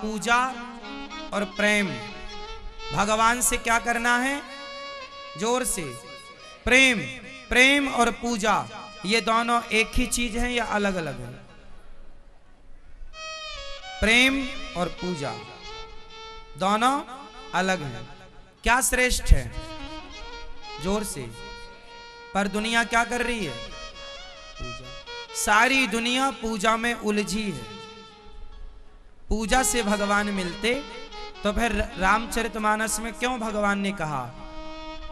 पूजा और प्रेम। भगवान से क्या करना है? जोर से, प्रेम। प्रेम और पूजा ये दोनों एक ही चीज है या अलग अलग है? प्रेम और पूजा दोनों अलग हैं। क्या श्रेष्ठ है? जोर से। पर दुनिया क्या कर रही है? पूजा। सारी दुनिया पूजा में उलझी है। पूजा से भगवान मिलते तो फिर रामचरितमानस में क्यों भगवान ने कहा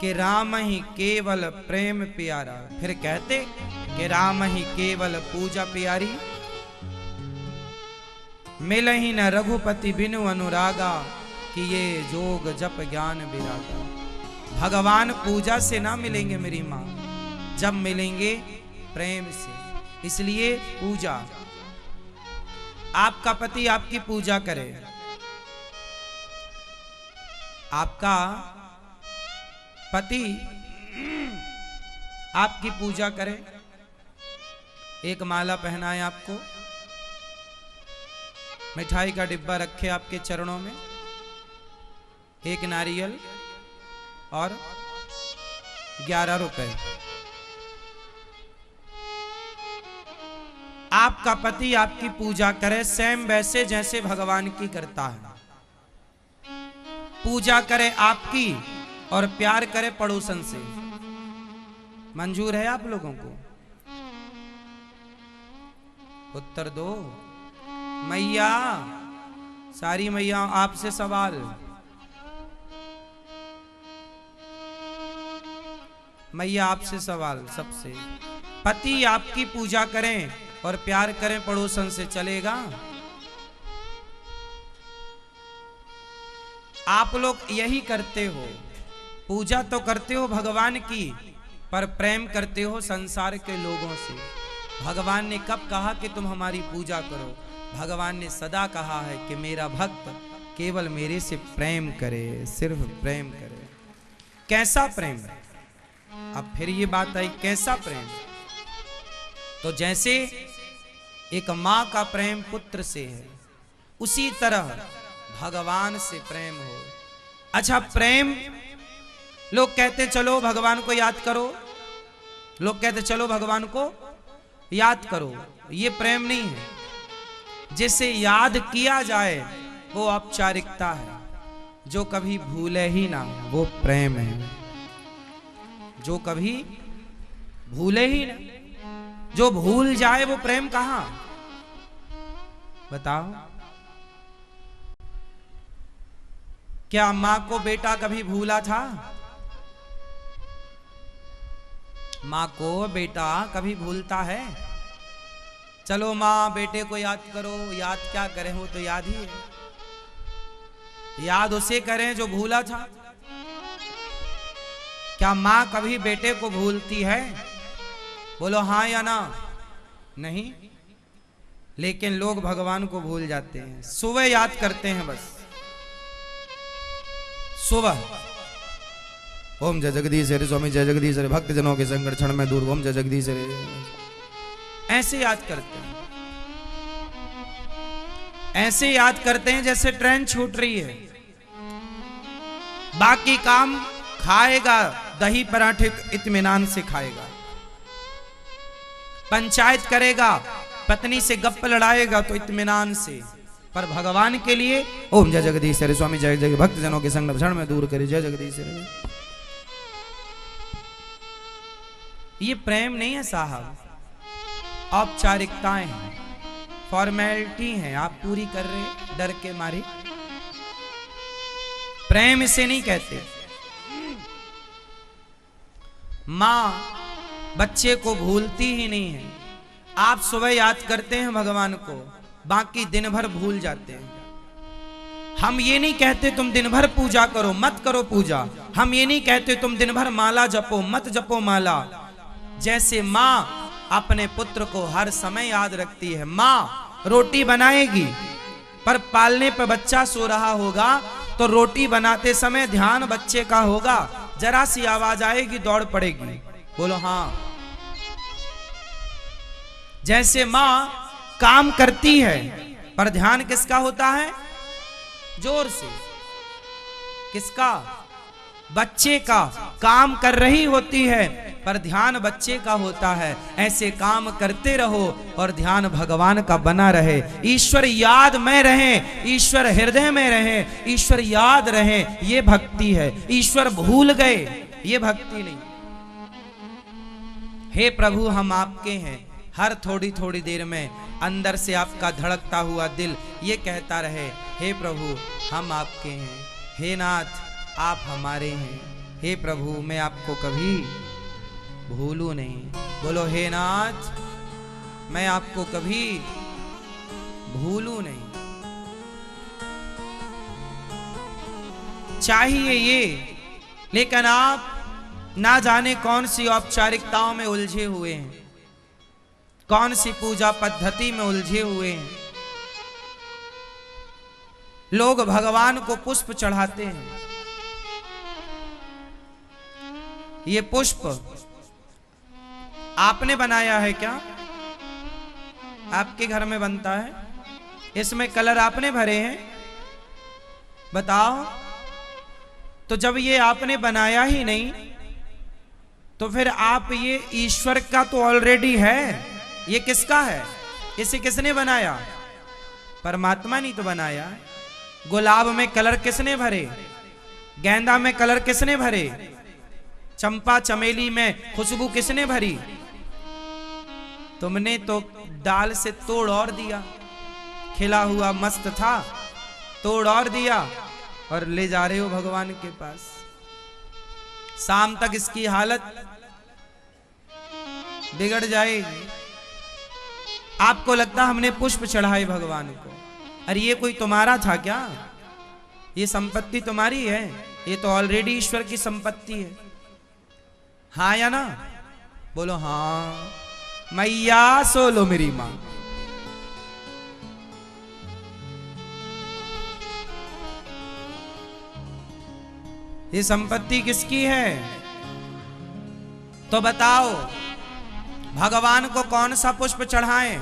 कि राम ही केवल प्रेम प्यारा? फिर कहते कि राम ही केवल पूजा प्यारी। मिल ही न रघुपति बिनु अनुरागा, कि ये जोग जप ज्ञान विरागा। भगवान पूजा से ना मिलेंगे मेरी माँ, जब मिलेंगे प्रेम से। इसलिए पूजा। आपका पति आपकी पूजा करे, आपका पति आपकी पूजा करे, एक माला पहनाए, आपको मिठाई का डिब्बा रखे आपके चरणों में, एक नारियल और 11 रुपए। आपका पति आपकी पूजा करे सेम वैसे जैसे भगवान की करता है। पूजा करे आपकी और प्यार करे पड़ोसन से। मंजूर है आप लोगों को? उत्तर दो मैया। सारी मैया आपसे सवाल। मैया आपसे सवाल सबसे। पति आपकी पूजा करें और प्यार करें पड़ोसन से, चलेगा? आप लोग यही करते हो। पूजा तो करते हो भगवान की, पर प्रेम करते हो संसार के लोगों से। भगवान ने कब कहा कि तुम हमारी पूजा करो? भगवान ने सदा कहा है कि मेरा भक्त केवल मेरे से प्रेम करे, सिर्फ प्रेम करे। कैसा प्रेम? अब फिर ये बात आई, कैसा प्रेम? तो जैसे एक माँ का प्रेम पुत्र से है, उसी तरह भगवान से प्रेम हो। अच्छा, प्रेम लोग कहते चलो भगवान को याद करो, लोग कहते चलो भगवान को याद करो। ये प्रेम नहीं है। जिसे याद किया जाए वो औपचारिकता है, जो कभी भूले ही ना वो प्रेम है। जो कभी भूले ही ना, जो भूल जाए वो प्रेम कहां? बताओ। क्या मां को बेटा कभी भूला था? मां को बेटा कभी भूलता है? चलो मां बेटे को याद करो, याद क्या करें, वो तो याद ही है। याद उसे करें जो भूला था। क्या मां कभी बेटे को भूलती है? बोलो हाँ या ना। नहीं। लेकिन लोग भगवान को भूल जाते हैं। सुबह याद करते हैं बस, सुबह ओम जय जगदीश हरे स्वामी जय जगदीश हरे, भक्त जनों के संकट क्षण में दूर, ओम जय जगदीश हरे, ऐसे याद करते हैं। ऐसे याद करते हैं जैसे ट्रेन छूट रही है। बाकी काम खाएगा, दही पराठे इत्मीनान से खाएगा। पंचायत करेगा, पत्नी से गप्प लड़ाएगा तो इत्मीनान से। पर भगवान के लिए ओम जय जगदीश हरे स्वामी जय जय, भक्त जनों के संकट क्षण में दूर करे, जय जगदीश हरे। ये प्रेम नहीं है साहब, औपचारिकताएं हैं, फॉर्मेलिटी हैं, आप पूरी कर रहे डर के मारे। प्रेम इसे नहीं कहते। मां बच्चे को भूलती ही नहीं है। आप सुबह याद करते हैं भगवान को, बाकी दिन भर भूल जाते हैं। हम ये नहीं कहते तुम दिन भर पूजा करो, मत करो पूजा। हम ये नहीं कहते तुम दिन भर माला जपो, मत जपो माला। जैसे मां अपने पुत्र को हर समय याद रखती है। मां रोटी बनाएगी, पर पालने पर बच्चा सो रहा होगा तो रोटी बनाते समय ध्यान बच्चे का होगा। जरा सी आवाज आएगी दौड़ पड़ेगी। बोलो हाँ। जैसे मां काम करती है पर ध्यान किसका होता है? जोर से। किसका? बच्चे का। काम कर रही होती है पर ध्यान बच्चे का होता है। ऐसे काम करते रहो और ध्यान भगवान का बना रहे। ईश्वर याद में रहे, ईश्वर हृदय में रहे, ईश्वर याद रहे, ये भक्ति है। ईश्वर भूल गए, ये भक्ति नहीं। हे प्रभु हम आपके हैं। हर थोड़ी थोड़ी देर में अंदर से आपका धड़कता हुआ दिल ये कहता रहे, हे प्रभु हम आपके हैं, हे नाथ आप हमारे हैं, हे प्रभु मैं आपको कभी भूलूं नहीं। बोलो हे नाथ मैं आपको कभी भूलूं नहीं। चाहिए ये, लेकिन आप ना जाने कौन सी औपचारिकताओं में उलझे हुए हैं, कौन सी पूजा पद्धति में उलझे हुए हैं। लोग भगवान को पुष्प चढ़ाते हैं। ये पुष्प आपने बनाया है क्या? आपके घर में बनता है? इसमें कलर आपने भरे हैं? बताओ। तो जब ये आपने बनाया ही नहीं तो फिर आप ये ईश्वर का तो ऑलरेडी है। ये किसका है? इसे किसने बनाया? परमात्मा ने तो बनाया। गुलाब में कलर किसने भरे? गेंदा में कलर किसने भरे? चंपा चमेली में खुशबू किसने भरी? तुमने तो डाल से तोड़ और दिया। खिला हुआ मस्त था, तोड़ और दिया और ले जा रहे हो भगवान के पास। शाम तक इसकी हालत बिगड़ जाएगी। आपको लगता हमने पुष्प चढ़ाए भगवान को। अरे ये कोई तुम्हारा था क्या? ये संपत्ति तुम्हारी है? ये तो ऑलरेडी ईश्वर की संपत्ति है। हाँ या ना? बोलो हाँ। मैया सोलो मेरी मां। ये संपत्ति किसकी है? तो बताओ भगवान को कौन सा पुष्प चढ़ाएं?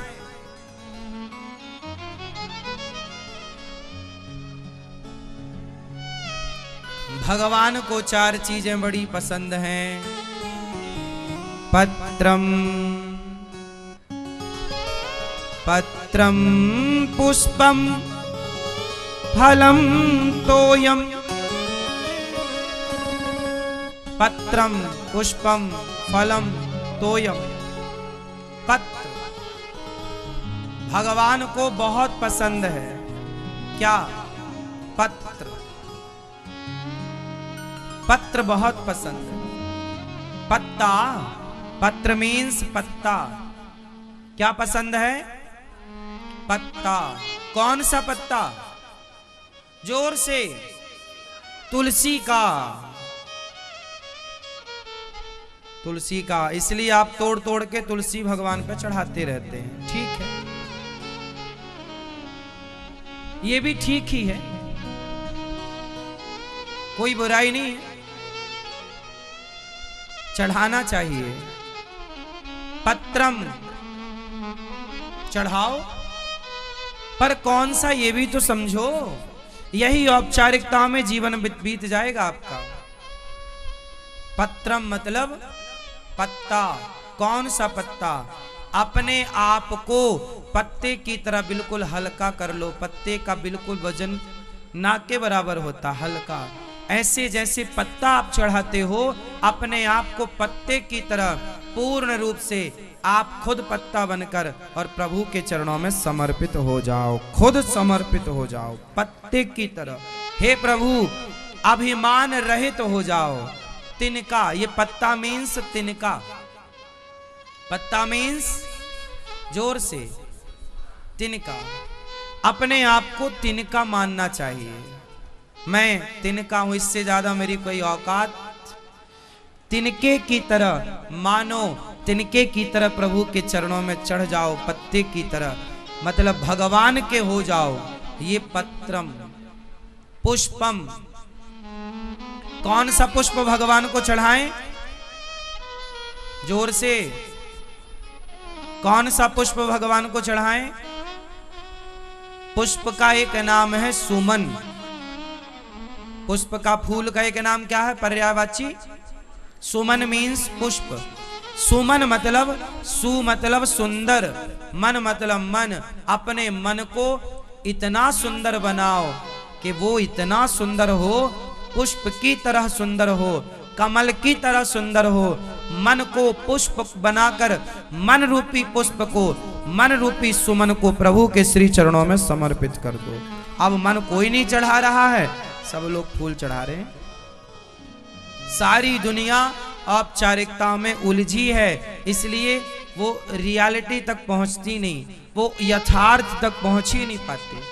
भगवान को चार चीजें बड़ी पसंद हैं। पत्रम पत्रम पुष्पम फलम तोयम। पत्रम पुष्पम फलम तोयम। पत्र भगवान को बहुत पसंद है। क्या? पत्र। पत्र बहुत पसंद है। पत्ता, पत्र मीन्स पत्ता। क्या पसंद है? पत्ता। कौन सा पत्ता? जोर से। तुलसी का। तुलसी का। इसलिए आप तोड़ तोड़ के तुलसी भगवान पे चढ़ाते रहते हैं। ठीक है, ये भी ठीक ही है, कोई बुराई नहीं है, चढ़ाना चाहिए। पत्रम चढ़ाओ, पर कौन सा ये भी तो समझो। यही औपचारिकता में जीवन बीत जाएगा आपका। पत्रम मतलब पत्ता। कौन सा पत्ता? अपने आप को पत्ते की तरह बिल्कुल हल्का कर लो। पत्ते का बिल्कुल वजन ना के बराबर होता, हल्का। ऐसे जैसे पत्ता आप चढ़ाते हो, अपने आप को पत्ते की तरह पूर्ण रूप से आप खुद पत्ता बनकर और प्रभु के चरणों में समर्पित हो जाओ। खुद समर्पित हो जाओ पत्ते की तरह। हे प्रभु अभिमान रहित हो जाओ। तिनका, ये पत्ता मीन्स तिनका। पत्ता मीन्स जोर से तिनका। अपने आप को तिनका मानना चाहिए। मैं तिनका हूं, इससे ज्यादा मेरी कोई औकात। तिनके की तरह मानो, तिनके की तरह प्रभु के चरणों में चढ़ जाओ। पत्ते की तरह मतलब भगवान के हो जाओ। ये पत्रम। पुष्पम, कौन सा पुष्प भगवान को चढ़ाएं? जोर से। कौन सा पुष्प भगवान को चढ़ाएं? पुष्प का एक नाम है सुमन। पुष्प का फूल का एक नाम क्या है? पर्यायवाची। सुमन मीन्स पुष्प। सुमन मतलब सु मतलब सुंदर, मन मतलब मन। अपने मन को इतना सुंदर बनाओ कि वो इतना सुंदर हो, पुष्प की तरह सुंदर हो, कमल की तरह सुंदर हो। मन को पुष्प बनाकर मन रूपी पुष्प को, मन रूपी सुमन को प्रभु के श्री चरणों में समर्पित कर दो। अब मन कोई नहीं चढ़ा रहा है, सब लोग फूल चढ़ा रहे हैं। सारी दुनिया औपचारिकता में उलझी है, इसलिए वो रियलिटी तक पहुंचती नहीं, वो यथार्थ तक पहुंच ही नहीं पाती।